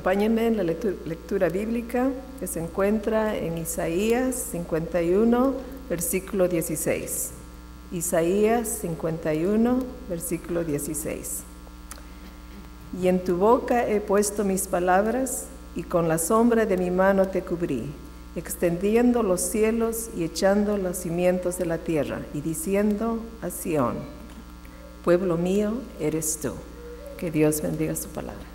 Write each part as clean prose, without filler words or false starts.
Acompáñenme en la lectura bíblica que se encuentra en Isaías 51, versículo 16. Isaías 51, versículo 16. Y en tu boca he puesto mis palabras, y con la sombra de mi mano te cubrí, extendiendo los cielos y echando los cimientos de la tierra, y diciendo a Sión, pueblo mío eres tú. Que Dios bendiga su palabra.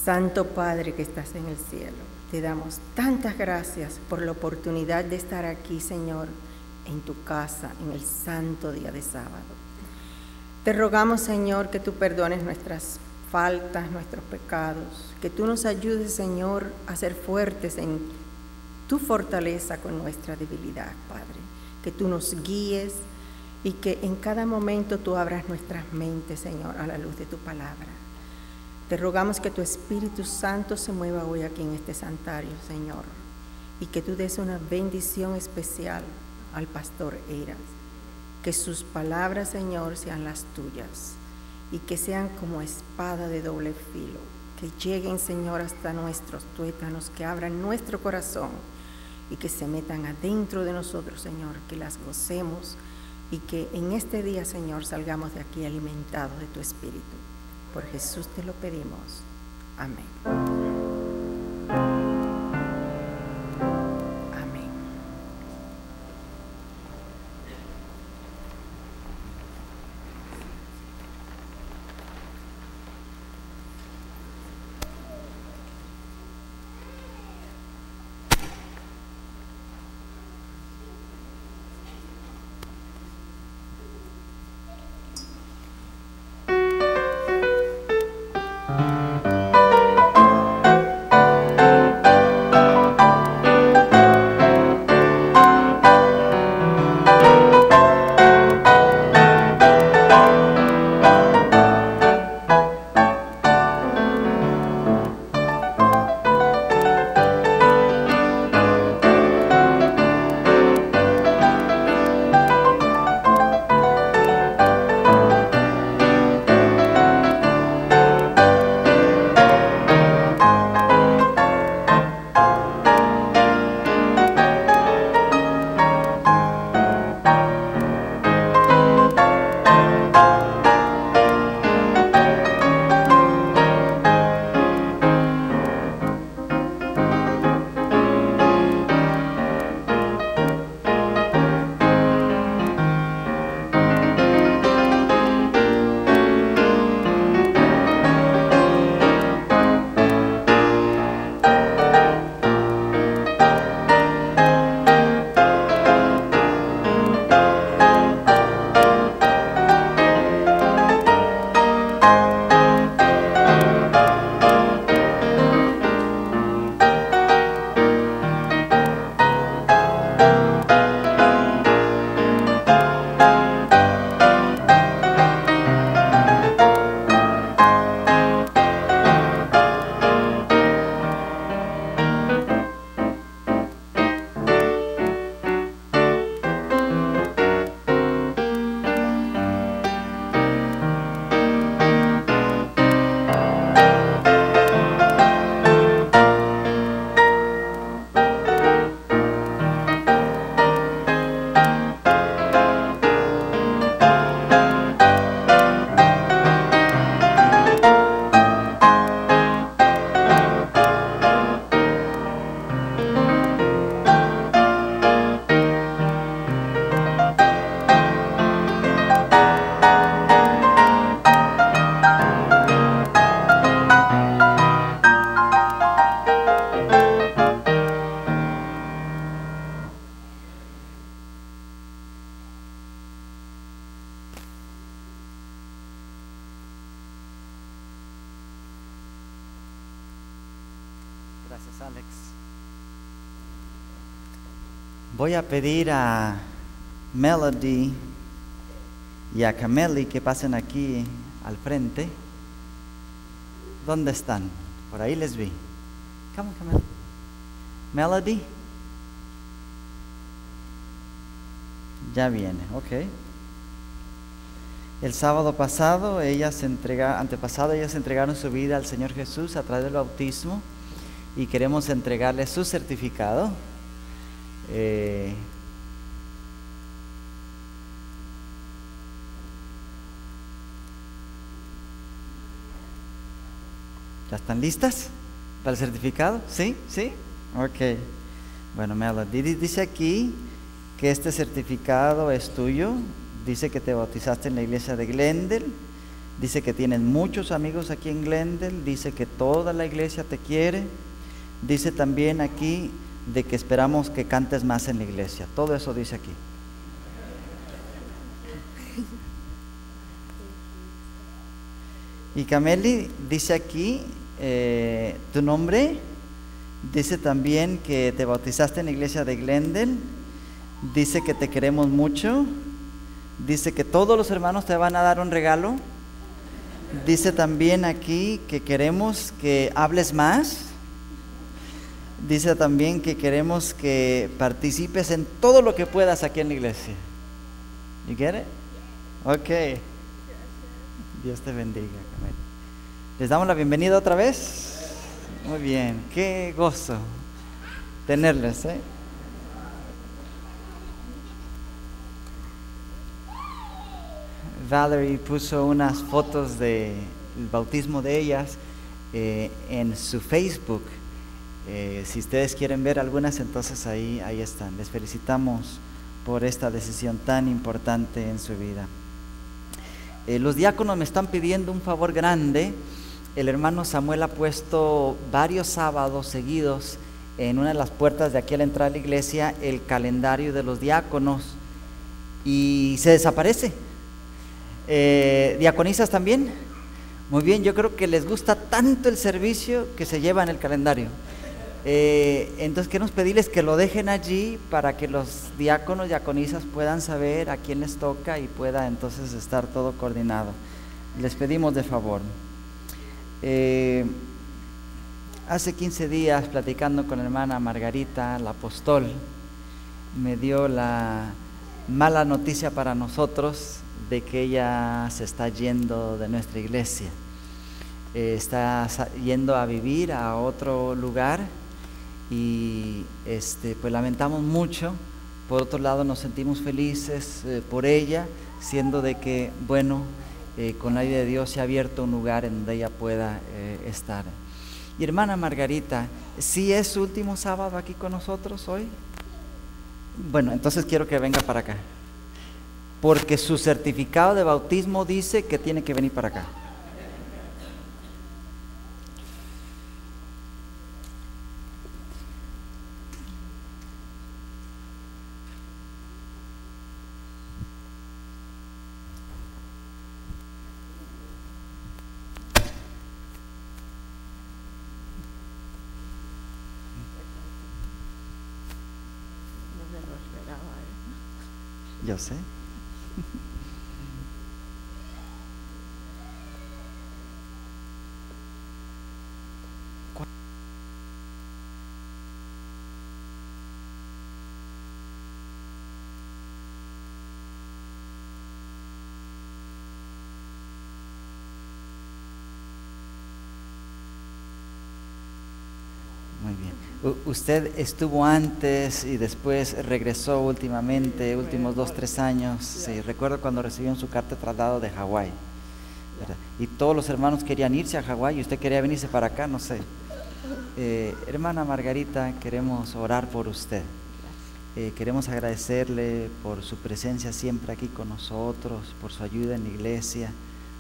Santo Padre que estás en el cielo, te damos tantas gracias por la oportunidad de estar aquí, Señor, en tu casa, en el santo día de sábado. Te rogamos, Señor, que tú perdones nuestras faltas, nuestros pecados, que tú nos ayudes, Señor, a ser fuertes en tu fortaleza con nuestra debilidad, Padre. Que tú nos guíes y que en cada momento tú abras nuestras mentes, Señor, a la luz de tu palabra. Te rogamos que tu Espíritu Santo se mueva hoy aquí en este santuario, Señor, y que tú des una bendición especial al pastor Eiras. Que sus palabras, Señor, sean las tuyas y que sean como espada de doble filo, que lleguen, Señor, hasta nuestros tuétanos, que abran nuestro corazón y que se metan adentro de nosotros, Señor, que las gocemos y que en este día, Señor, salgamos de aquí alimentados de tu Espíritu. Por Jesús te lo pedimos. Amén. Amén. Gracias, Alex. Voy a pedir a Melody y a Cameli que pasen aquí al frente. ¿Dónde están? Por ahí les vi. Come on, Cameli. Melody. Ya viene, ok. El sábado pasado, antepasado, ellas entregaron su vida al Señor Jesús a través del bautismo y queremos entregarles su certificado. ¿Ya están listas para el certificado? ¿Sí? ¿Sí? Ok. Bueno, Melody dice aquí que este certificado es tuyo. Dice que te bautizaste en la iglesia de Glendale. Dice que tienes muchos amigos aquí en Glendale. Dice que toda la iglesia te quiere. Dice también aquí de que esperamos que cantes más en la iglesia. Todo eso dice aquí. Y Cameli dice aquí tu nombre. Dice también que te bautizaste en la iglesia de Glendale. Dice que te queremos mucho. Dice que todos los hermanos te van a dar un regalo. Dice también aquí que queremos que hables más. Dice también que queremos que participes en todo lo que puedas aquí en la iglesia. You get it? Ok. Dios te bendiga, Cameli. ¿Les damos la bienvenida otra vez? Muy bien. Qué gozo tenerles, ¿eh? Valerie puso unas fotos del bautismo de ellas en su Facebook. Si ustedes quieren ver algunas, entonces ahí están. Les felicitamos por esta decisión tan importante en su vida. Los diáconos me están pidiendo un favor grande. El hermano Samuel ha puesto varios sábados seguidos en una de las puertas de aquí a la entrada de la iglesia el calendario de los diáconos y se desaparece. ¿Diaconisas también? Muy bien, yo creo que les gusta tanto el servicio que se llevan el calendario. Entonces queremos pedirles que lo dejen allí para que los diáconos y diaconisas puedan saber a quién les toca y pueda entonces estar todo coordinado. Les pedimos de favor. Hace 15 días, platicando con la hermana Margarita, la apóstol, me dio la mala noticia para nosotros de que ella se está yendo de nuestra iglesia. Está yendo a vivir a otro lugar y pues lamentamos mucho. Por otro lado nos sentimos felices por ella, siendo de que, bueno, con la ayuda de Dios se ha abierto un lugar en donde ella pueda estar. Y hermana Margarita, ¿sí es su último sábado aquí con nosotros hoy? Bueno, entonces quiero que venga para acá, porque su certificado de bautismo dice que tiene que venir para acá. Yo sé. Muy bien. Usted estuvo antes y después regresó últimamente, últimos 2-3 años. Sí, recuerdo cuando recibió su carta de traslado de Hawái. Y todos los hermanos querían irse a Hawái y usted quería venirse para acá, no sé. Hermana Margarita, queremos orar por usted. Queremos agradecerle por su presencia siempre aquí con nosotros, por su ayuda en la iglesia,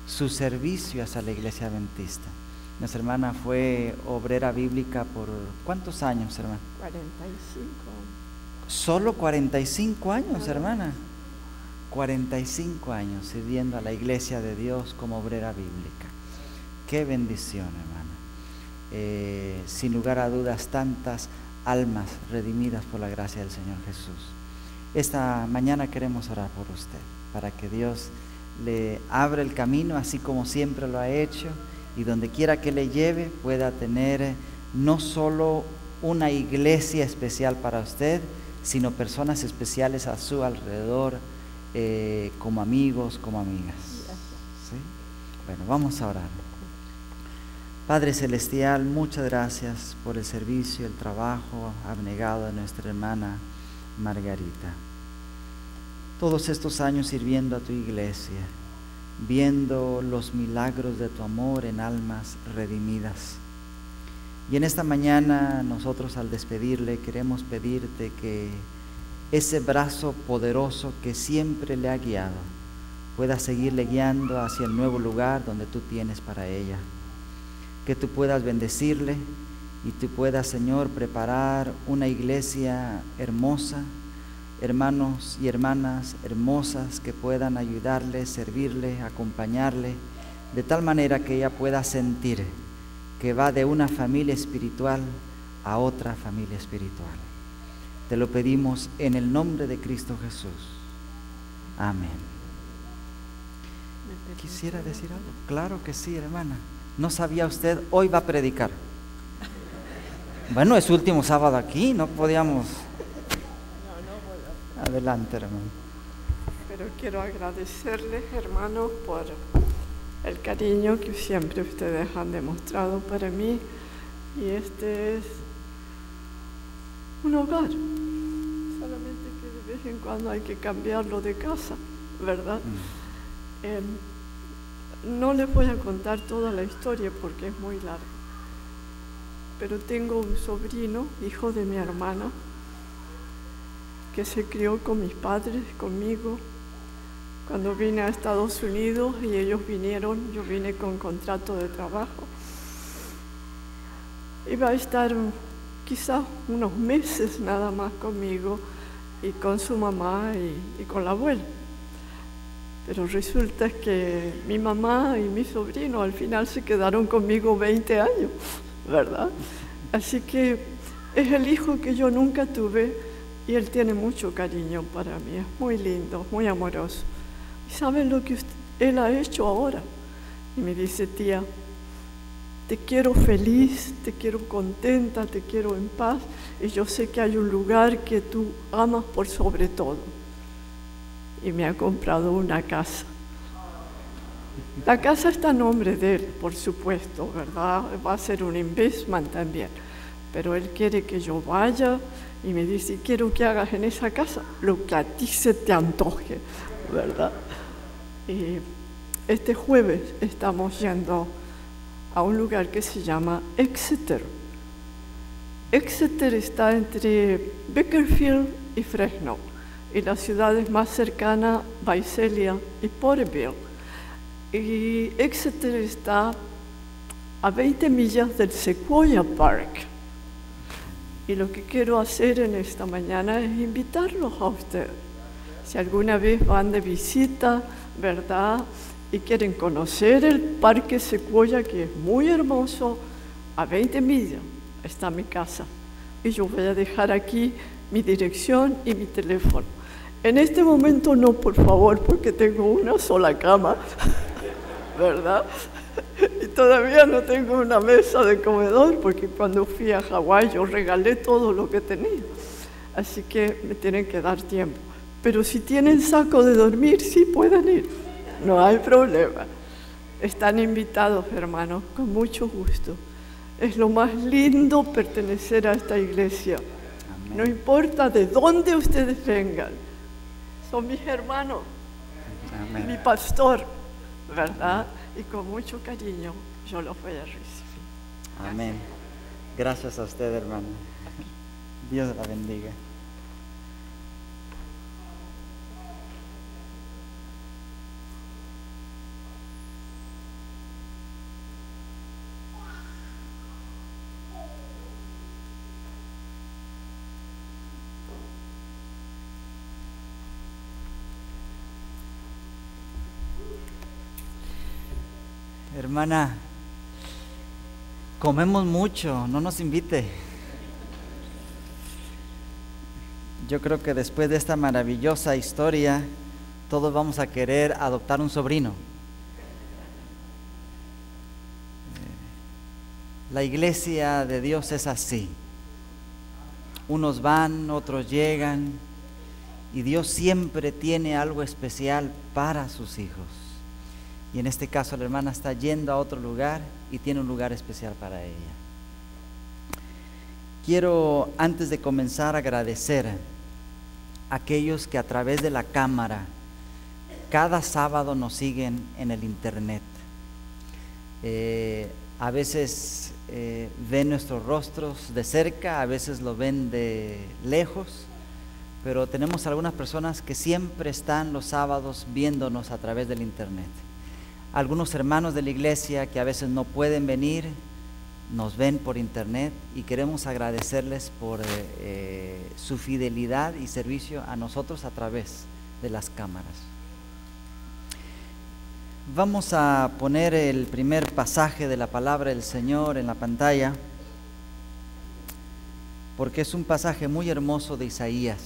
su servicio hacia la iglesia adventista. Nuestra hermana fue obrera bíblica por ¿cuántos años, hermana? 45. Solo 45 años, hermana. 45 años sirviendo a la iglesia de Dios como obrera bíblica. Qué bendición, hermana. sin lugar a dudas, tantas almas redimidas por la gracia del Señor Jesús. Esta mañana queremos orar por usted, para que Dios le abra el camino, así como siempre lo ha hecho, y donde quiera que le lleve pueda tener no solo una iglesia especial para usted, sino personas especiales a su alrededor, como amigos, como amigas. ¿Sí? Bueno, vamos a orar. Padre Celestial, muchas gracias por el servicio, el trabajo abnegado de nuestra hermana Margarita. Todos estos años sirviendo a tu iglesia, viendo los milagros de tu amor en almas redimidas. Y en esta mañana nosotros, al despedirle, queremos pedirte que ese brazo poderoso que siempre le ha guiado pueda seguirle guiando hacia el nuevo lugar donde tú tienes para ella. Que tú puedas bendecirle y tú puedas, Señor, preparar una iglesia hermosa, hermanos y hermanas hermosas que puedan ayudarle, servirle, acompañarle, de tal manera que ella pueda sentir que va de una familia espiritual a otra familia espiritual. Te lo pedimos en el nombre de Cristo Jesús. Amén. ¿Quisiera decir algo? Claro que sí, hermana. ¿No sabía usted? Hoy va a predicar. Bueno, es último sábado aquí, no podíamos. Adelante, hermano. Pero quiero agradecerles, hermanos, por el cariño que siempre ustedes han demostrado para mí. Y este es un hogar. Solamente que de vez en cuando hay que cambiarlo de casa, ¿verdad? No les voy a contar toda la historia porque es muy larga. Pero tengo un sobrino, hijo de mi hermana, que se crió con mis padres, conmigo. Cuando vine a Estados Unidos y ellos vinieron, yo vine con contrato de trabajo. Iba a estar quizás unos meses nada más conmigo y con su mamá y con la abuela. Pero resulta que mi mamá y mi sobrino al final se quedaron conmigo 20 años, ¿verdad? Así que es el hijo que yo nunca tuve y él tiene mucho cariño para mí, es muy lindo, muy amoroso. ¿Y saben lo que él ha hecho ahora? Y me dice: tía, te quiero feliz, te quiero contenta, te quiero en paz, y yo sé que hay un lugar que tú amas por sobre todo. Y me ha comprado una casa. La casa está a nombre de él, por supuesto, ¿verdad? Va a ser un investment también. Pero él quiere que yo vaya y me dice: quiero que hagas en esa casa lo que a ti se te antoje, ¿verdad? Y este jueves estamos yendo a un lugar que se llama Exeter. Exeter está entre Bakersfield y Fresno. Y las ciudades más cercanas, Visalia y Porterville. Y Exeter está a 20 millas del Sequoia Park. Y lo que quiero hacer en esta mañana es invitarlos a ustedes. Si alguna vez van de visita, ¿verdad? Y quieren conocer el Parque Sequoia, que es muy hermoso, a 20 millas está mi casa. Y yo voy a dejar aquí mi dirección y mi teléfono. En este momento no, por favor, porque tengo una sola cama, ¿verdad? Y todavía no tengo una mesa de comedor, porque cuando fui a Hawái yo regalé todo lo que tenía. Así que me tienen que dar tiempo. Pero si tienen saco de dormir, sí pueden ir. No hay problema. Están invitados, hermanos, con mucho gusto. Es lo más lindo pertenecer a esta iglesia. Amén. No importa de dónde ustedes vengan. Son mis hermanos, amén, mi pastor, ¿verdad? Y con mucho cariño yo los voy a recibir. Amén. Gracias a usted, hermano. Dios la bendiga. Hermana, Comemos mucho, no nos invite. Yo creo que después de esta maravillosa historia, todos vamos a querer adoptar un sobrino. La iglesia de Dios es así. Unos van, otros llegan, y Dios siempre tiene algo especial para sus hijos. Y en este caso la hermana está yendo a otro lugar y tiene un lugar especial para ella. Quiero, antes de comenzar, agradecer a aquellos que a través de la cámara cada sábado nos siguen en el internet. A veces ven nuestros rostros de cerca, a veces lo ven de lejos, pero tenemos algunas personas que siempre están los sábados viéndonos a través del internet. Algunos hermanos de la iglesia que a veces no pueden venir, nos ven por internet, y queremos agradecerles por su fidelidad y servicio a nosotros a través de las cámaras. Vamos a poner el primer pasaje de la palabra del Señor en la pantalla, porque es un pasaje muy hermoso de Isaías.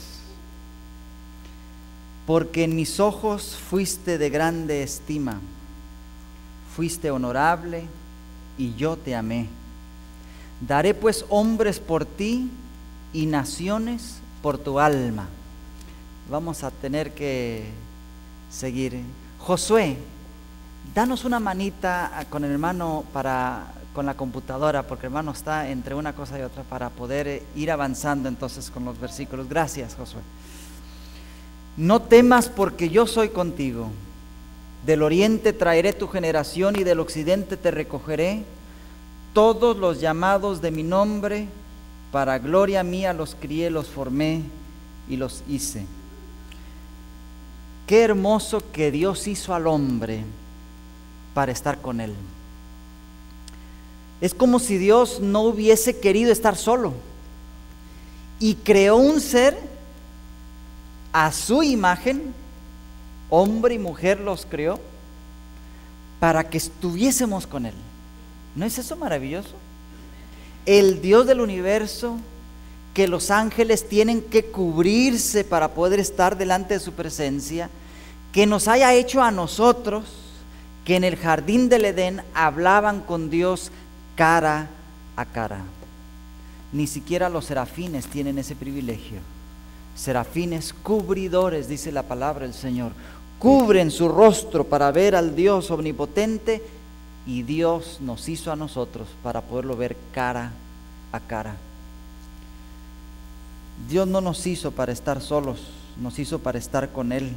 Porque en mis ojos fuiste de grande estima, fuiste honorable y yo te amé. Daré pues hombres por ti y naciones por tu alma. Vamos a tener que seguir. Josué, danos una manita con el hermano con la computadora, porque el hermano está entre una cosa y otra para poder ir avanzando entonces con los versículos. Gracias, Josué. No temas, porque yo soy contigo. Del oriente traeré tu generación y del occidente te recogeré. Todos los llamados de mi nombre, para gloria mía los crié, los formé y los hice. Qué hermoso que Dios hizo al hombre para estar con él. Es como si Dios no hubiese querido estar solo y creó un ser a su imagen. Hombre y mujer los creó para que estuviésemos con Él. ¿No es eso maravilloso? El Dios del universo, que los ángeles tienen que cubrirse para poder estar delante de su presencia, que nos haya hecho a nosotros, que en el jardín del Edén hablaban con Dios cara a cara. Ni siquiera los serafines tienen ese privilegio. Serafines cubridores, dice la palabra del Señor, cubren su rostro para ver al Dios omnipotente, y Dios nos hizo a nosotros para poderlo ver cara a cara. Dios no nos hizo para estar solos, nos hizo para estar con Él.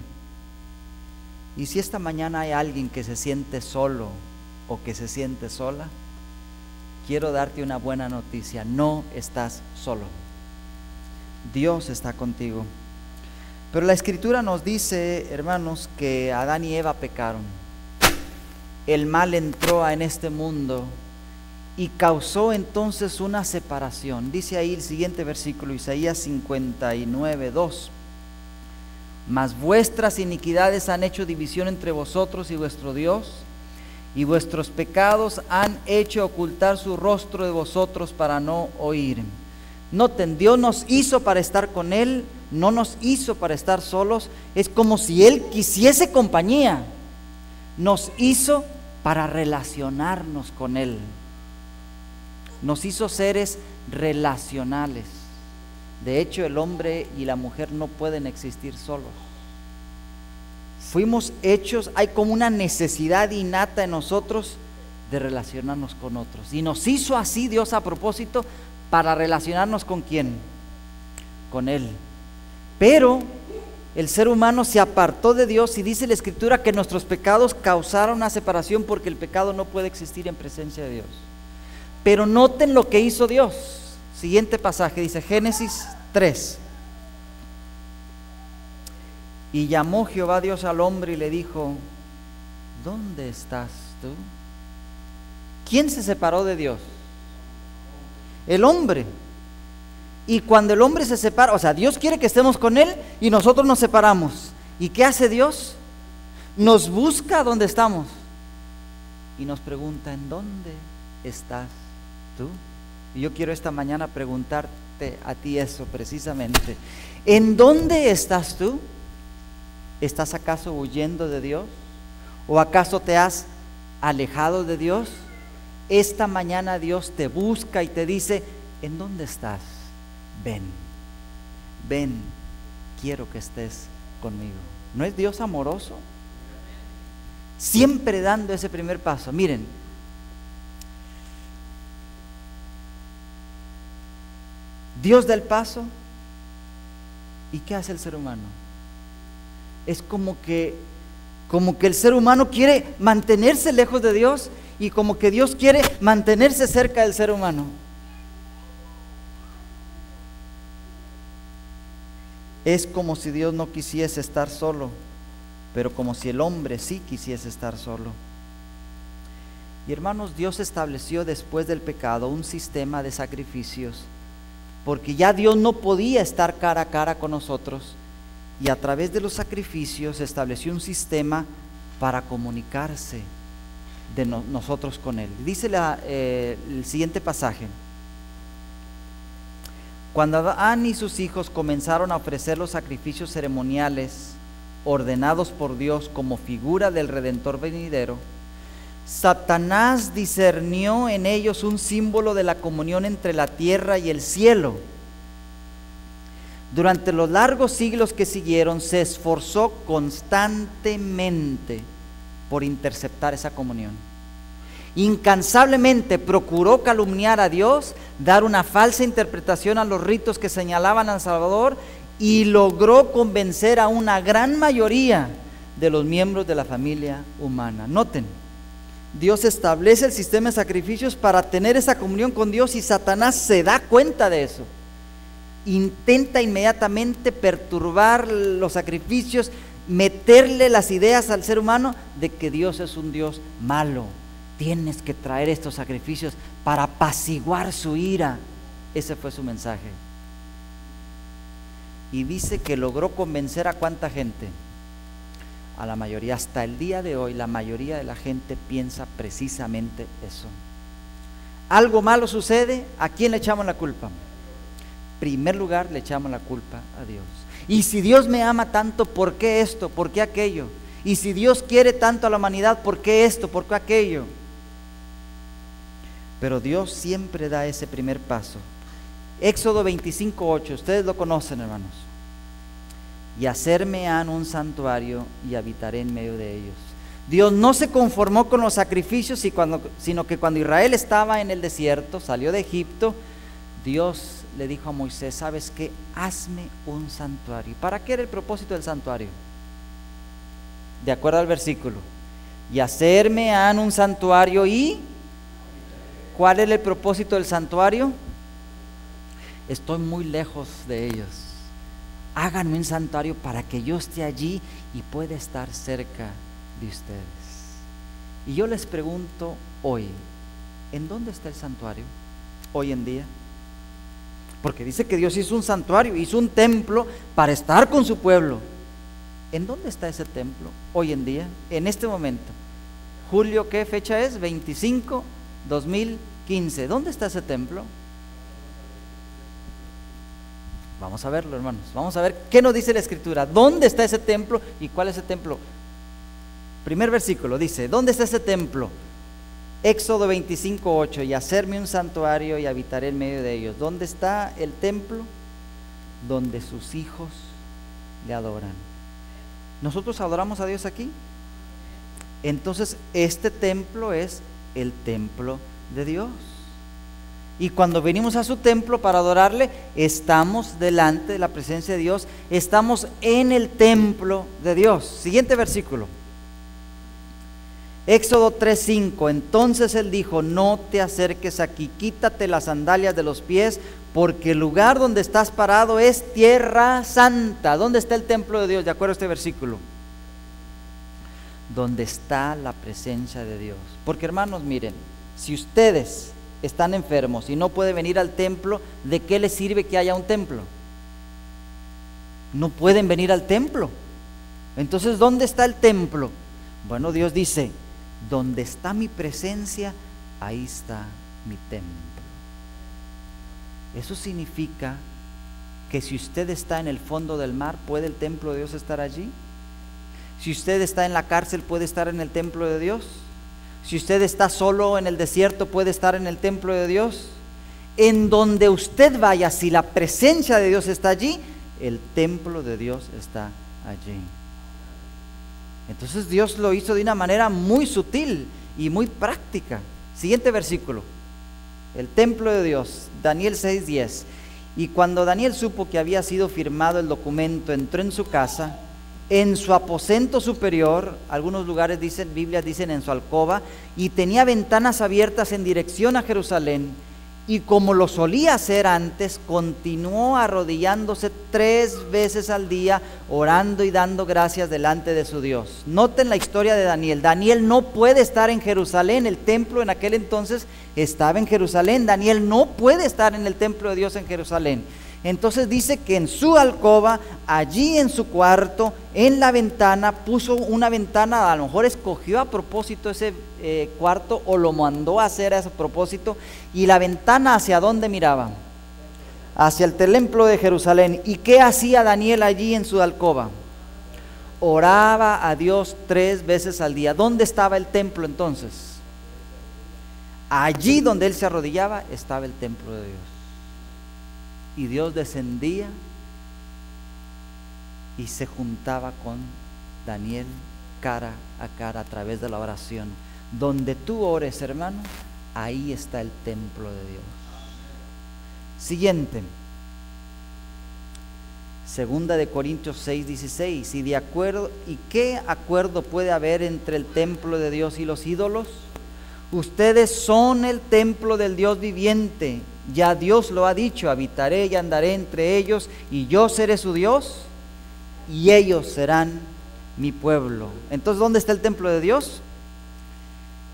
Y si esta mañana hay alguien que se siente solo o que se siente sola, quiero darte una buena noticia: no estás solo. Dios está contigo. Pero la Escritura nos dice, hermanos, que Adán y Eva pecaron. El mal entró en este mundo y causó entonces una separación. Dice ahí el siguiente versículo, Isaías 59, 2. Mas vuestras iniquidades han hecho división entre vosotros y vuestro Dios, y vuestros pecados han hecho ocultar su rostro de vosotros para no oír. Noten, Dios nos hizo para estar con Él, no nos hizo para estar solos. Es como si Él quisiese compañía. Nos hizo para relacionarnos con Él. Nos hizo seres relacionales. De hecho, el hombre y la mujer no pueden existir solos. Fuimos hechos, hay como una necesidad innata en nosotros de relacionarnos con otros. Y nos hizo así Dios a propósito, para relacionarnos con ¿quién? Con Él. Pero el ser humano se apartó de Dios, y dice la Escritura que nuestros pecados causaron una separación, porque el pecado no puede existir en presencia de Dios. Pero noten lo que hizo Dios. Siguiente pasaje, dice Génesis 3. Y llamó Jehová Dios al hombre y le dijo: ¿dónde estás tú? ¿Quién se separó de Dios? El hombre. Y cuando el hombre se separa, o sea, Dios quiere que estemos con Él y nosotros nos separamos. ¿Y qué hace Dios? Nos busca donde estamos y nos pregunta: ¿en dónde estás tú? Y yo quiero esta mañana preguntarte a ti eso precisamente. ¿En dónde estás tú? ¿Estás acaso huyendo de Dios? ¿O acaso te has alejado de Dios? Esta mañana Dios te busca y te dice, ¿en dónde estás? Ven, ven, quiero que estés conmigo. ¿No es Dios amoroso? Siempre dando ese primer paso. Miren, Dios da el paso, ¿y qué hace el ser humano? Es como que el ser humano quiere mantenerse lejos de Dios y como que Dios quiere mantenerse cerca del ser humano. Es como si Dios no quisiese estar solo, pero como si el hombre sí quisiese estar solo. Y hermanos, Dios estableció después del pecado un sistema de sacrificios, porque ya Dios no podía estar cara a cara con nosotros, y a través de los sacrificios estableció un sistema para comunicarse de nosotros con Él. Dice el siguiente pasaje: cuando Adán y sus hijos comenzaron a ofrecer los sacrificios ceremoniales ordenados por Dios como figura del Redentor venidero, Satanás discernió en ellos un símbolo de la comunión entre la tierra y el cielo. Durante los largos siglos que siguieron, se esforzó constantemente por interceptar esa comunión. Incansablemente procuró calumniar a Dios, dar una falsa interpretación a los ritos que señalaban al Salvador, y logró convencer a una gran mayoría de los miembros de la familia humana. Noten, Dios establece el sistema de sacrificios para tener esa comunión con Dios, y Satanás se da cuenta de eso. Intenta inmediatamente perturbar los sacrificios, meterle las ideas al ser humano de que Dios es un Dios malo. Tienes que traer estos sacrificios para apaciguar su ira. Ese fue su mensaje. Y dice que logró convencer a cuánta gente. A la mayoría. Hasta el día de hoy la mayoría de la gente piensa precisamente eso. Algo malo sucede, ¿a quién le echamos la culpa? En primer lugar le echamos la culpa a Dios. Y si Dios me ama tanto, ¿por qué esto? ¿Por qué aquello? Y si Dios quiere tanto a la humanidad, ¿por qué esto? ¿Por qué aquello? Pero Dios siempre da ese primer paso. Éxodo 25:8, ustedes lo conocen, hermanos. Y hacerme han un santuario y habitaré en medio de ellos. Dios no se conformó con los sacrificios, sino que cuando Israel estaba en el desierto, salió de Egipto, Dios le dijo a Moisés, ¿sabes qué? Hazme un santuario. ¿Para qué era el propósito del santuario? De acuerdo al versículo. Y hacerme han un santuario y... ¿cuál es el propósito del santuario? Estoy muy lejos de ellos. Háganme un santuario para que yo esté allí y pueda estar cerca de ustedes. Y yo les pregunto hoy, ¿en dónde está el santuario hoy en día? Porque dice que Dios hizo un santuario, hizo un templo para estar con su pueblo. ¿En dónde está ese templo hoy en día, en este momento? Julio, ¿qué fecha es? 25, 2015. ¿Dónde está ese templo? Vamos a verlo, hermanos. Vamos a ver qué nos dice la Escritura. ¿Dónde está ese templo y cuál es ese templo? Primer versículo dice, ¿dónde está ese templo? Éxodo 25:8, y hacerme un santuario y habitaré en medio de ellos. ¿Dónde está el templo? Donde sus hijos le adoran. ¿Nosotros adoramos a Dios aquí? Entonces este templo es el templo de Dios. Y cuando venimos a su templo para adorarle, estamos delante de la presencia de Dios, estamos en el templo de Dios. Siguiente versículo. Éxodo 3:5, entonces él dijo, no te acerques aquí, quítate las sandalias de los pies, porque el lugar donde estás parado es tierra santa. ¿Dónde está el templo de Dios? De acuerdo a este versículo. Donde está la presencia de Dios. Porque hermanos, miren, si ustedes están enfermos y no pueden venir al templo, ¿de qué les sirve que haya un templo? No pueden venir al templo. Entonces, ¿dónde está el templo? Bueno, Dios dice, donde está mi presencia, ahí está mi templo. Eso significa que si usted está en el fondo del mar, ¿puede el templo de Dios estar allí? Si usted está en la cárcel, ¿puede estar en el templo de Dios? Si usted está solo en el desierto, ¿puede estar en el templo de Dios? En donde usted vaya, si la presencia de Dios está allí, el templo de Dios está allí. Entonces Dios lo hizo de una manera muy sutil y muy práctica. Siguiente versículo. El templo de Dios, Daniel 6:10. Y cuando Daniel supo que había sido firmado el documento, entró en su casa, en su aposento superior, algunos lugares dicen, Biblias dicen en su alcoba, y tenía ventanas abiertas en dirección a Jerusalén, y como lo solía hacer antes, continuó arrodillándose 3 veces al día, orando y dando gracias delante de su Dios. Noten la historia de Daniel. Daniel no puede estar en Jerusalén, el templo en aquel entonces estaba en Jerusalén. Daniel no puede estar en el templo de Dios en Jerusalén. Entonces dice que en su alcoba, allí en su cuarto, en la ventana, puso una ventana, a lo mejor escogió a propósito ese cuarto o lo mandó a hacer a ese propósito, y la ventana ¿hacia dónde miraba? Hacia el templo de Jerusalén. ¿Y qué hacía Daniel allí en su alcoba? Oraba a Dios 3 veces al día. ¿Dónde estaba el templo entonces? Allí donde él se arrodillaba estaba el templo de Dios. Y Dios descendía y se juntaba con Daniel cara a cara a través de la oración. Donde tú ores, hermano, ahí está el templo de Dios. Siguiente. Segunda de Corintios 6:16. ¿Y qué acuerdo puede haber entre el templo de Dios y los ídolos? Ustedes son el templo del Dios viviente. Ya Dios lo ha dicho, habitaré y andaré entre ellos, y yo seré su Dios, y ellos serán mi pueblo. Entonces, ¿dónde está el templo de Dios?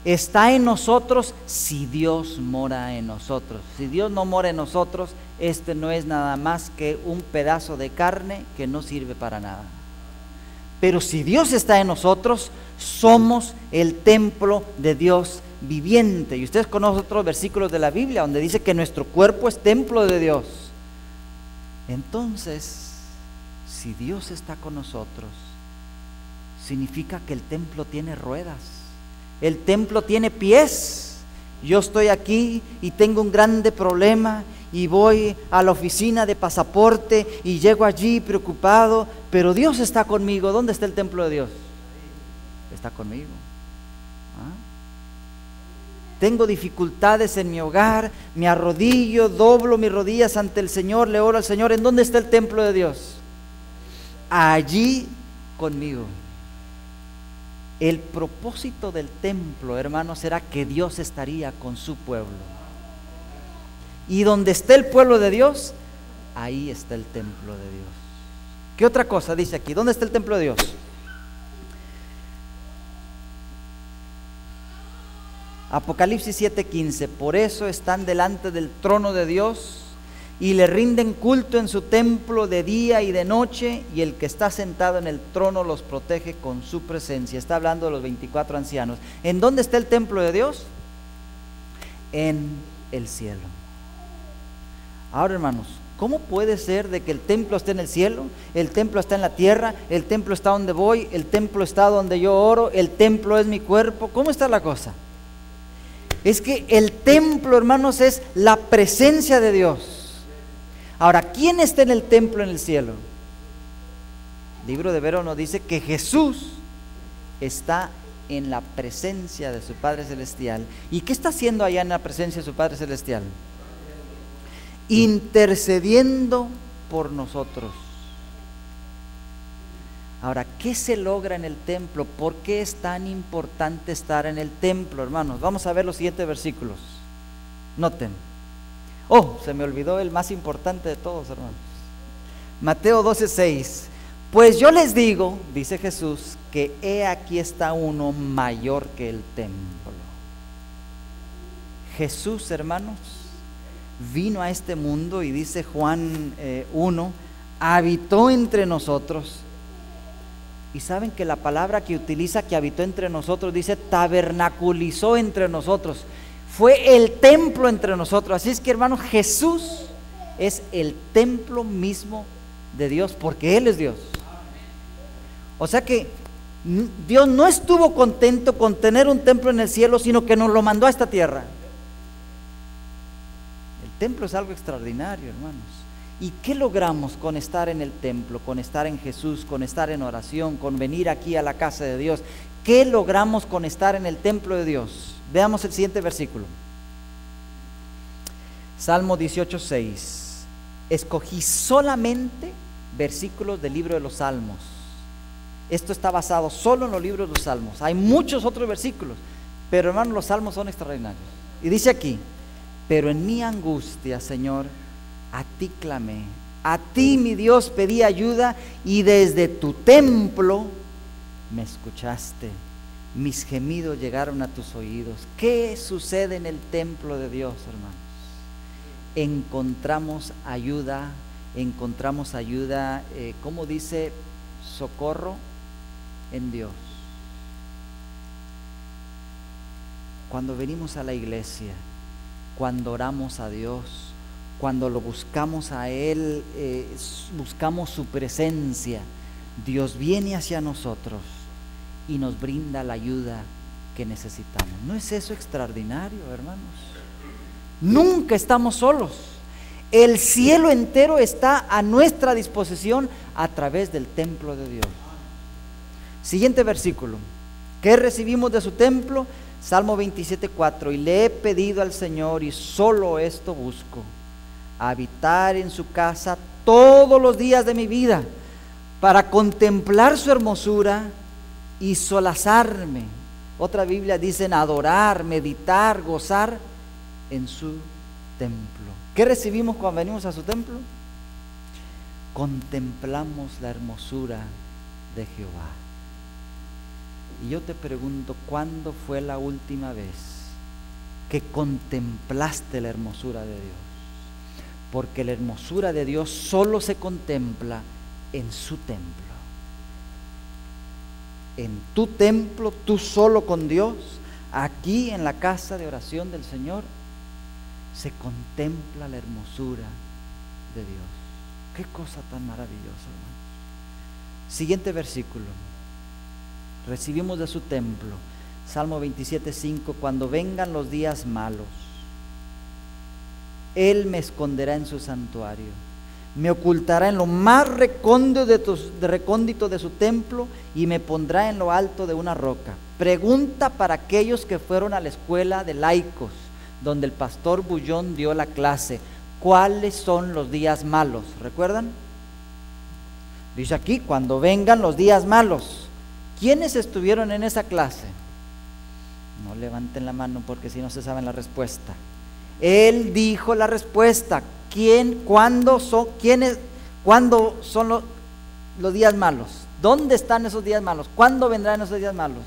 Está en nosotros si Dios mora en nosotros. Si Dios no mora en nosotros, este no es nada más que un pedazo de carne que no sirve para nada. Pero si Dios está en nosotros, somos el templo de Dios viviente. Y ustedes conocen otros versículos de la Biblia donde dice que nuestro cuerpo es templo de Dios. Entonces, si Dios está con nosotros, significa que el templo tiene ruedas, el templo tiene pies. Yo estoy aquí y tengo un grande problema y voy a la oficina de pasaporte y llego allí preocupado, pero Dios está conmigo. ¿Dónde está el templo de Dios? Está conmigo. Tengo dificultades en mi hogar, me arrodillo, doblo mis rodillas ante el Señor, le oro al Señor. ¿En dónde está el templo de Dios? Allí conmigo. El propósito del templo, hermanos, era que Dios estaría con su pueblo. Y donde esté el pueblo de Dios, ahí está el templo de Dios. ¿Qué otra cosa dice aquí? ¿Dónde está el templo de Dios? Apocalipsis 7:15. Por eso están delante del trono de Dios y le rinden culto en su templo de día y de noche, y el que está sentado en el trono los protege con su presencia. Está hablando de los 24 ancianos. ¿En dónde está el templo de Dios? En el cielo. Ahora, hermanos, ¿cómo puede ser de que el templo esté en el cielo, el templo está en la tierra, el templo está donde voy, el templo está donde yo oro, el templo es mi cuerpo? ¿Cómo está la cosa? Es que el templo, hermanos, es la presencia de Dios. Ahora, ¿quién está en el templo en el cielo? El libro de Hebreos nos dice que Jesús está en la presencia de su Padre Celestial. ¿Y qué está haciendo allá en la presencia de su Padre Celestial? Intercediendo por nosotros. Ahora, ¿qué se logra en el templo? ¿Por qué es tan importante estar en el templo, hermanos? Vamos a ver los siguientes versículos. Noten. Oh, se me olvidó el más importante de todos, hermanos. Mateo 12:6. Pues yo les digo, dice Jesús, que he aquí está uno mayor que el templo. Jesús, hermanos, vino a este mundo y dice Juan 1, habitó entre nosotros. Y saben que la palabra que utiliza, que habitó entre nosotros, dice tabernaculizó entre nosotros. Fue el templo entre nosotros. Así es que, hermanos, Jesús es el templo mismo de Dios, porque Él es Dios. O sea que Dios no estuvo contento con tener un templo en el cielo, sino que nos lo mandó a esta tierra. El templo es algo extraordinario, hermanos. ¿Y qué logramos con estar en el templo, con estar en Jesús, con estar en oración, con venir aquí a la casa de Dios? ¿Qué logramos con estar en el templo de Dios? Veamos el siguiente versículo. Salmo 18:6. Escogí solamente versículos del libro de los Salmos. Esto está basado solo en los libros de los Salmos. Hay muchos otros versículos, pero hermanos, los Salmos son extraordinarios. Y dice aquí: pero en mi angustia, Señor, a ti clamé, a ti, mi Dios, pedí ayuda, y desde tu templo me escuchaste. Mis gemidos llegaron a tus oídos. ¿Qué sucede en el templo de Dios, hermanos? Encontramos ayuda, ¿cómo dice? Socorro en Dios. Cuando venimos a la iglesia, cuando oramos a Dios, cuando lo buscamos a Él, buscamos su presencia, Dios viene hacia nosotros y nos brinda la ayuda que necesitamos. ¿No es eso extraordinario, hermanos? Nunca estamos solos. El cielo entero está a nuestra disposición a través del templo de Dios. Siguiente versículo. ¿Qué recibimos de su templo? Salmo 27:4. Y le he pedido al Señor, y solo esto busco: habitar en su casa todos los días de mi vida, para contemplar su hermosura y solazarme. Otra Biblia dice adorar, meditar, gozar en su templo. ¿Qué recibimos cuando venimos a su templo? Contemplamos la hermosura de Jehová. Y yo te pregunto, ¿cuándo fue la última vez que contemplaste la hermosura de Dios? Porque la hermosura de Dios solo se contempla en su templo. En tu templo, tú solo con Dios, aquí en la casa de oración del Señor, se contempla la hermosura de Dios. Qué cosa tan maravillosa, hermanos. Siguiente versículo. Recibimos de su templo, Salmo 27:5. Cuando vengan los días malos, Él me esconderá en su santuario, me ocultará en lo más recóndito de su templo, y me pondrá en lo alto de una roca. Pregunta para aquellos que fueron a la escuela de laicos, donde el pastor Bullón dio la clase: ¿cuáles son los días malos? ¿Recuerdan? Dice aquí: cuando vengan los días malos. ¿Quiénes estuvieron en esa clase? No levanten la mano, porque si no se saben la respuesta. Él dijo la respuesta. ¿Cuándo son los días malos? ¿Dónde están esos días malos? ¿Cuándo vendrán esos días malos?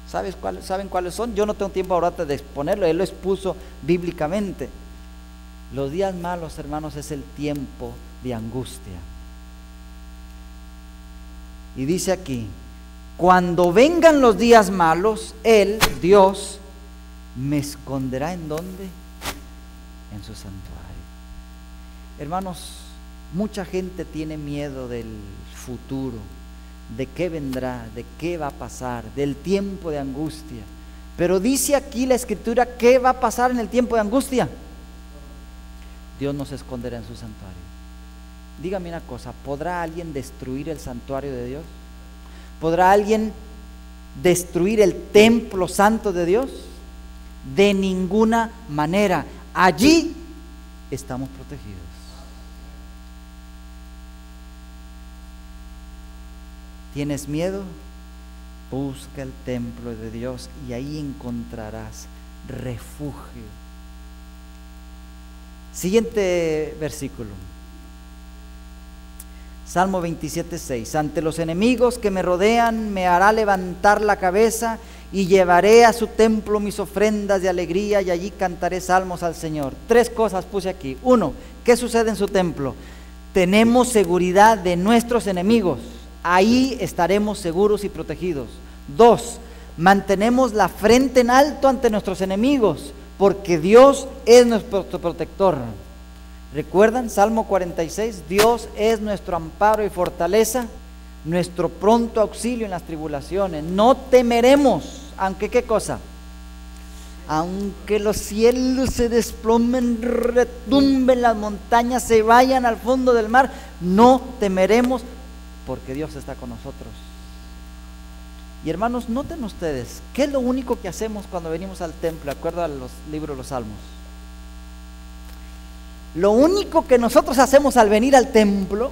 ¿Saben cuáles son? Yo no tengo tiempo ahora de exponerlo, Él lo expuso bíblicamente. Los días malos, hermanos, es el tiempo de angustia. Y dice aquí: cuando vengan los días malos, Él, Dios, me esconderá ¿en dónde? En su santuario. Hermanos, mucha gente tiene miedo del futuro, de qué vendrá, de qué va a pasar, del tiempo de angustia. Pero dice aquí la Escritura: ¿qué va a pasar en el tiempo de angustia? Dios nos esconderá en su santuario. Dígame una cosa: ¿podrá alguien destruir el santuario de Dios? ¿Podrá alguien destruir el templo santo de Dios? De ninguna manera. Allí estamos protegidos. ¿Tienes miedo? Busca el templo de Dios y ahí encontrarás refugio. Siguiente versículo. Salmo 27:6. Ante los enemigos que me rodean, me hará levantar la cabeza, y llevaré a su templo mis ofrendas de alegría, y allí cantaré salmos al Señor. 3 cosas puse aquí. 1, ¿qué sucede en su templo? Tenemos seguridad de nuestros enemigos. Ahí estaremos seguros y protegidos. 2, mantenemos la frente en alto ante nuestros enemigos, porque Dios es nuestro protector. ¿Recuerdan? Salmo 46, Dios es nuestro amparo y fortaleza, nuestro pronto auxilio en las tribulaciones. No temeremos, aunque ¿qué cosa? Aunque los cielos se desplomen, retumben las montañas, se vayan al fondo del mar, no temeremos, porque Dios está con nosotros. Y hermanos, noten ustedes, ¿qué es lo único que hacemos cuando venimos al templo? De acuerdo a los libros de los Salmos. Lo único que nosotros hacemos al venir al templo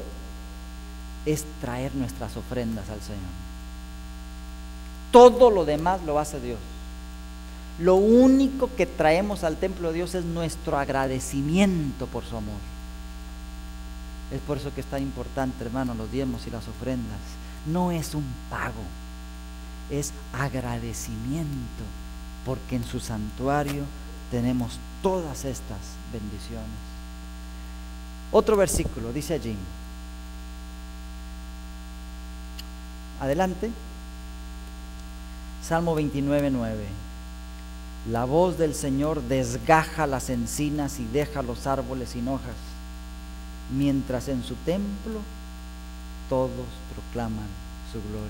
es traer nuestras ofrendas al Señor. Todo lo demás lo hace Dios. Lo único que traemos al templo de Dios es nuestro agradecimiento por su amor. Es por eso que es tan importante, hermano, los diezmos y las ofrendas. No es un pago, es agradecimiento, porque en su santuario tenemos todas estas bendiciones. Otro versículo dice allí, adelante, Salmo 29:9. La voz del Señor desgaja las encinas y deja los árboles sin hojas, mientras en su templo todos proclaman su gloria.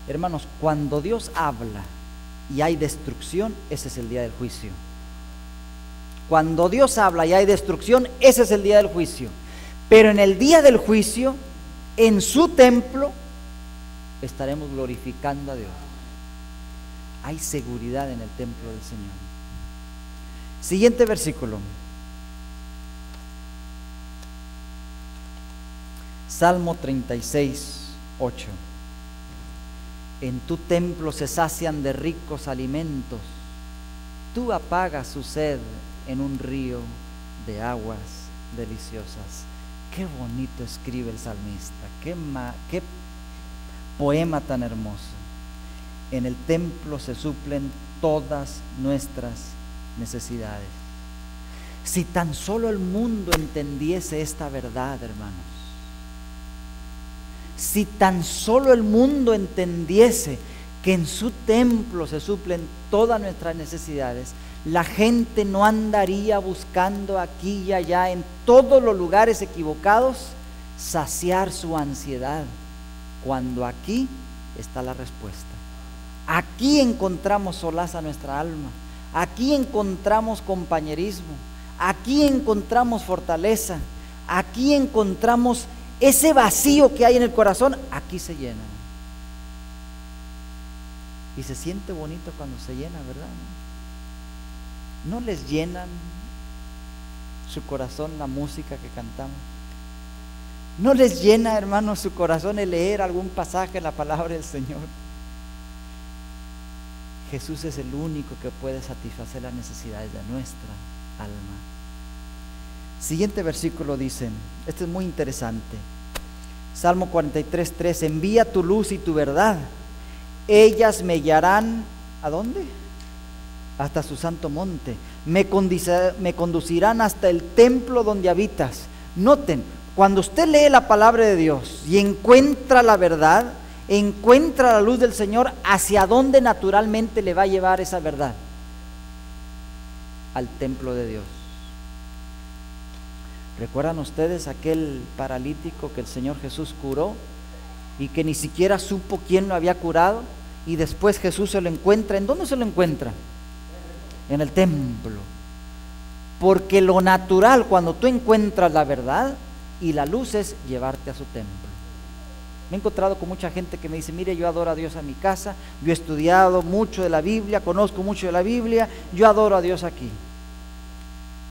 Hermanos, cuando Dios habla y hay destrucción, ese es el día del juicio. Cuando Dios habla y hay destrucción, ese es el día del juicio. Pero en el día del juicio, en su templo, estaremos glorificando a Dios. Hay seguridad en el templo del Señor. Siguiente versículo. Salmo 36:8. En tu templo se sacian de ricos alimentos. Tú apagas su sed en un río de aguas deliciosas. Qué bonito escribe el salmista. Qué poema tan hermoso. En el templo se suplen todas nuestras necesidades. Si tan solo el mundo entendiese esta verdad, hermanos. Si tan solo el mundo entendiese que en su templo se suplen todas nuestras necesidades, la gente no andaría buscando aquí y allá en todos los lugares equivocados saciar su ansiedad, cuando aquí está la respuesta. Aquí encontramos solaz a nuestra alma, aquí encontramos compañerismo, aquí encontramos fortaleza, aquí encontramos ese vacío que hay en el corazón, aquí se llena. Y se siente bonito cuando se llena, ¿verdad? ¿No les llenan su corazón la música que cantamos? ¿No les llena, hermanos, su corazón el leer algún pasaje en la palabra del Señor? Jesús es el único que puede satisfacer las necesidades de nuestra alma. Siguiente versículo dice, este es muy interesante, Salmo 43:3, envía tu luz y tu verdad, ellas me guiarán, ¿a dónde? Hasta su santo monte, me conducirán hasta el templo donde habitas. Noten, cuando usted lee la palabra de Dios y encuentra la verdad, encuentra la luz del Señor, ¿hacia dónde naturalmente le va a llevar esa verdad? Al templo de Dios. ¿Recuerdan ustedes aquel paralítico que el Señor Jesús curó y que ni siquiera supo quién lo había curado? Y después Jesús se lo encuentra. ¿En dónde se lo encuentra? En el templo. Porque lo natural cuando tú encuentras la verdad y la luz es llevarte a su templo. Me he encontrado con mucha gente que me dice, mire, yo adoro a Dios en mi casa, yo he estudiado mucho de la Biblia, conozco mucho de la Biblia, yo adoro a Dios aquí.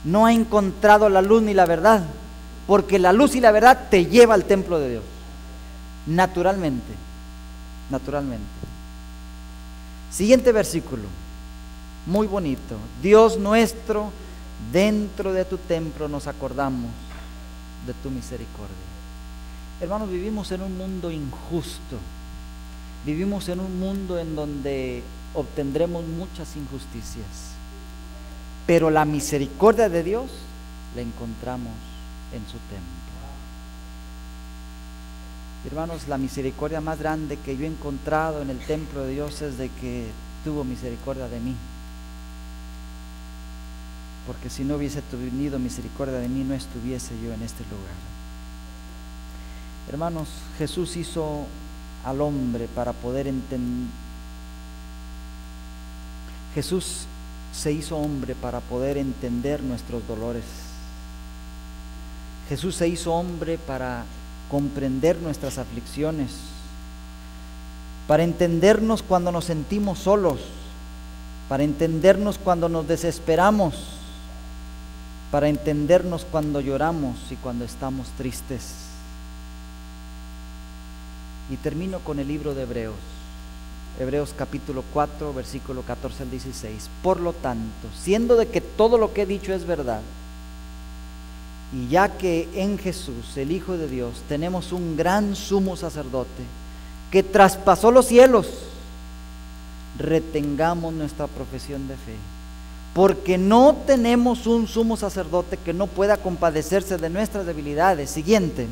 No ha encontrado la luz ni la verdad, porque la luz y la verdad te lleva al templo de Dios, naturalmente, naturalmente. Siguiente versículo, muy bonito. Dios nuestro, dentro de tu templo nos acordamos de tu misericordia. Hermanos, vivimos en un mundo injusto, vivimos en un mundo en donde obtendremos muchas injusticias, pero la misericordia de Dios la encontramos en su templo. Hermanos, la misericordia más grande que yo he encontrado en el templo de Dios es de que tuvo misericordia de mí. porque si no hubiese tenido misericordia de mí, no estuviese yo en este lugar. Hermanos, Jesús hizo al hombre para poder entender. Jesús se hizo hombre para poder entender nuestros dolores. Jesús se hizo hombre para comprender nuestras aflicciones, para entendernos cuando nos sentimos solos, para entendernos cuando nos desesperamos, para entendernos cuando lloramos y cuando estamos tristes. Y termino con el libro de Hebreos. Hebreos capítulo 4, versículo 14 al 16. Por lo tanto, siendo de que todo lo que he dicho es verdad, y ya que en Jesús, el Hijo de Dios, tenemos un gran sumo sacerdote que traspasó los cielos, retengamos nuestra profesión de fe, porque no tenemos un sumo sacerdote que no pueda compadecerse de nuestras debilidades. Siguiente.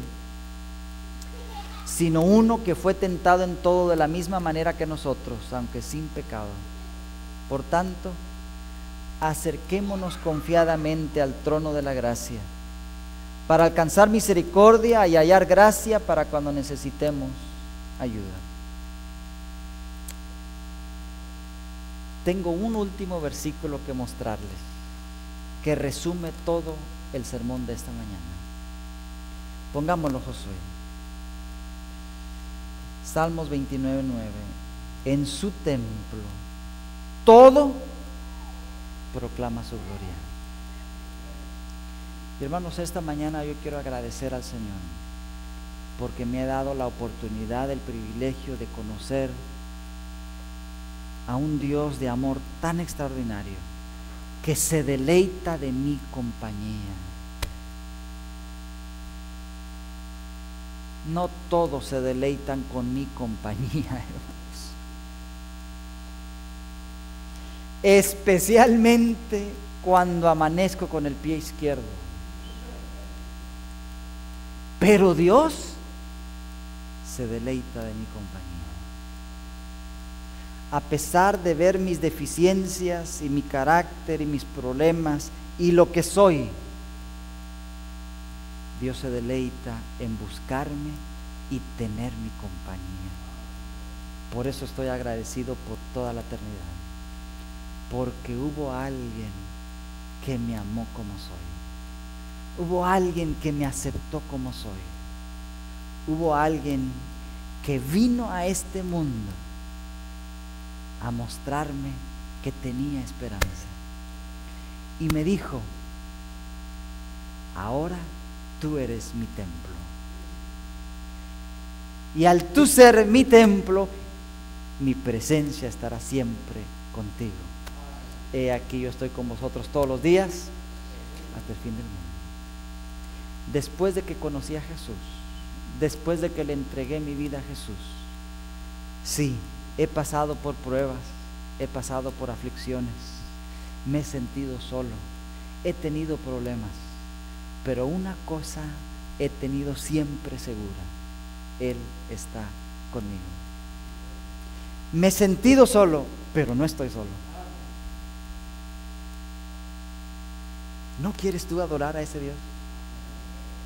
Sino uno que fue tentado en todo de la misma manera que nosotros, aunque sin pecado. Por tanto, acerquémonos confiadamente al trono de la gracia, para alcanzar misericordia y hallar gracia para cuando necesitemos ayuda. Tengo un último versículo que mostrarles, que resume todo el sermón de esta mañana. Pongámoslo, Josué. Salmos 29:9. En su templo todo proclama su gloria. Y hermanos, esta mañana yo quiero agradecer al Señor porque me ha dado la oportunidad, el privilegio de conocer a un Dios de amor tan extraordinario que se deleita de mi compañía. No todos se deleitan con mi compañía, hermanos. Especialmente cuando amanezco con el pie izquierdo. Pero Dios se deleita de mi compañía. A pesar de ver mis deficiencias y mi carácter y mis problemas y lo que soy, Dios se deleita en buscarme y tener mi compañía. Por eso estoy agradecido por toda la eternidad, porque hubo alguien que me amó como soy, hubo alguien que me aceptó como soy, hubo alguien que vino a este mundo a mostrarme que tenía esperanza y me dijo: ahora tú eres mi templo, y al tú ser mi templo, mi presencia estará siempre contigo. He aquí yo estoy con vosotros todos los días hasta el fin del mundo. Después de que conocí a Jesús, después de que le entregué mi vida a Jesús, sí, he pasado por pruebas, he pasado por aflicciones, me he sentido solo, he tenido problemas, pero una cosa he tenido siempre segura: Él está conmigo. Me he sentido solo, pero no estoy solo. ¿No quieres tú adorar a ese Dios?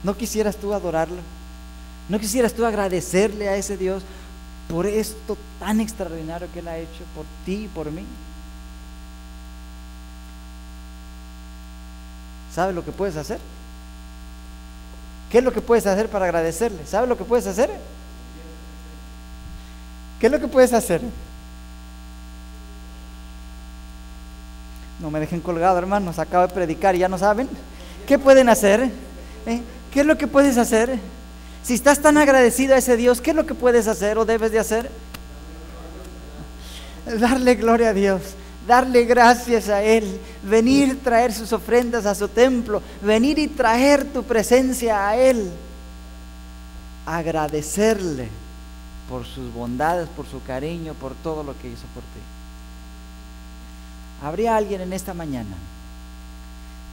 ¿No quisieras tú adorarlo? ¿No quisieras tú agradecerle a ese Dios por esto tan extraordinario que Él ha hecho por ti y por mí? ¿Sabes lo que puedes hacer? ¿Qué es lo que puedes hacer para agradecerle? ¿Sabes lo que puedes hacer? ¿Qué es lo que puedes hacer? No me dejen colgado, hermanos, acabo de predicar y ya no saben. ¿Qué pueden hacer? ¿Qué es lo que puedes hacer? Si estás tan agradecido a ese Dios, ¿qué es lo que puedes hacer o debes de hacer? Darle gloria a Dios, darle gracias a Él, venir traer sus ofrendas a su templo, venir y traer tu presencia a Él, agradecerle por sus bondades, por su cariño, por todo lo que hizo por ti. ¿Habría alguien en esta mañana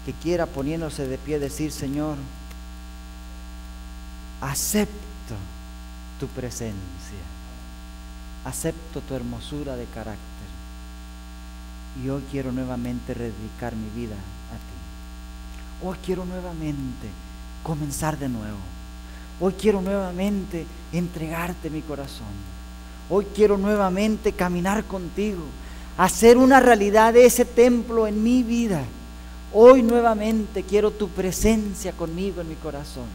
que quiera, poniéndose de pie, decir: Señor, acepto tu presencia, acepto tu hermosura de carácter, y hoy quiero nuevamente dedicar mi vida a ti? Hoy quiero nuevamente comenzar de nuevo. Hoy quiero nuevamente entregarte mi corazón. Hoy quiero nuevamente caminar contigo, hacer una realidad de ese templo en mi vida. Hoy nuevamente quiero tu presencia conmigo en mi corazón.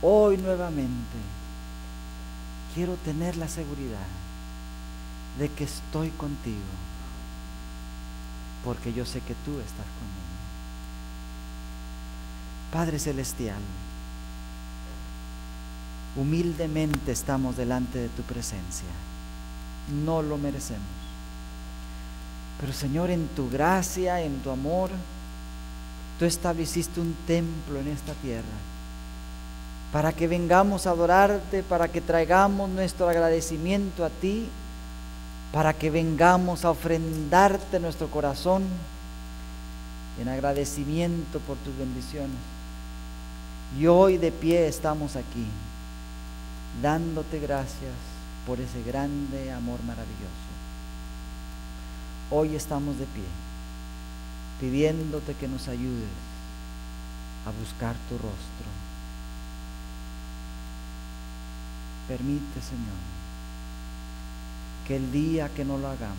Hoy nuevamente quiero tener la seguridad de que estoy contigo, porque yo sé que tú estás conmigo. Padre Celestial, humildemente estamos delante de tu presencia. No lo merecemos, pero Señor, en tu gracia, en tu amor, tú estableciste un templo en esta tierra para que vengamos a adorarte, para que traigamos nuestro agradecimiento a ti, para que vengamos a ofrendarte nuestro corazón en agradecimiento por tus bendiciones. Y hoy de pie estamos aquí, dándote gracias por ese grande amor maravilloso. Hoy estamos de pie, pidiéndote que nos ayudes a buscar tu rostro. Permite, Señor, que el día que no lo hagamos,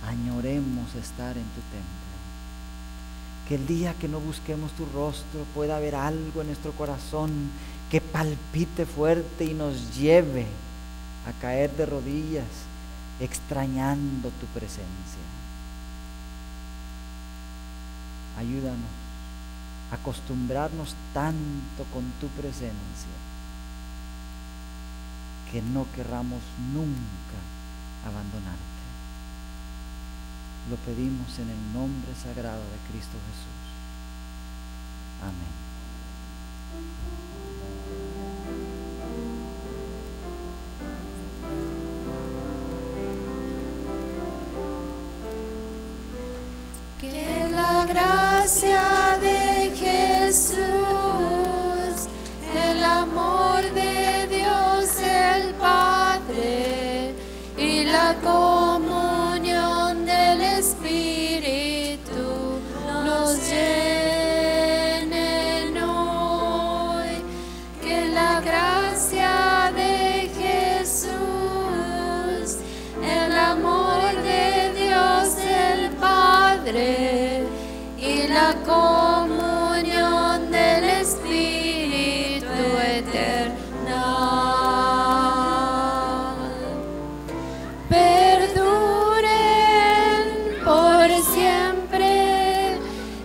añoremos estar en tu templo. Que el día que no busquemos tu rostro pueda haber algo en nuestro corazón que palpite fuerte y nos lleve a caer de rodillas, extrañando tu presencia. Ayúdanos a acostumbrarnos tanto con tu presencia que no querramos nunca abandonarte. Lo pedimos en el nombre sagrado de Cristo Jesús. Amén. Que la gracia de Jesús, el amor de Dios el Padre y la comunión del Espíritu nos llenen hoy. Que la gracia de Jesús, el amor de Dios el Padre y la comunión del Espíritu eterno perduren por siempre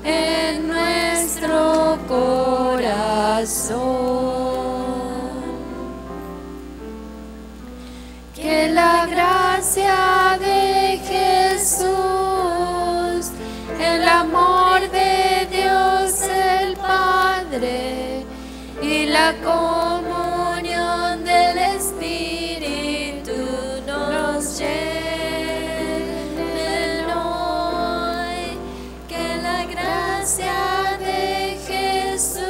en nuestro corazón. Que la gracia de Jesús, el amor de Dios el Padre y la comunión del Espíritu nos llenen hoy. Que la gracia de Jesús,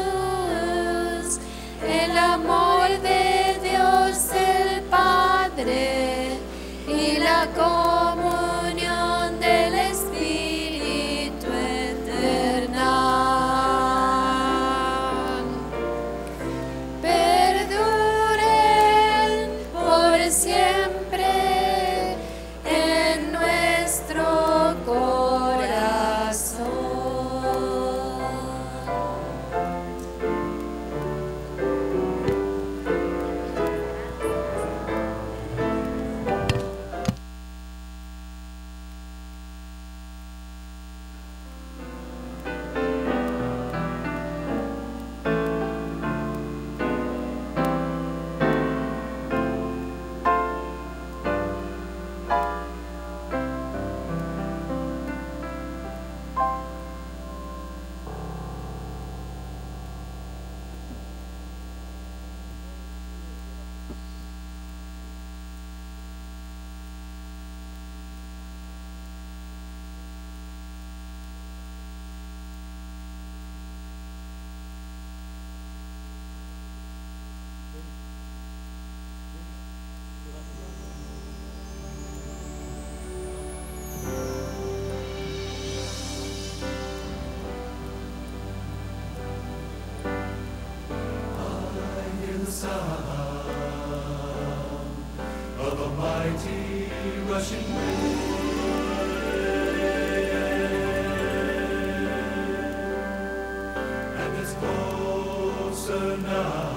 el amor de Dios el Padre y la comunión del Espíritu eterna perduren por siempre en nuestro corazón. sound of a mighty rushing wind, and it's closer now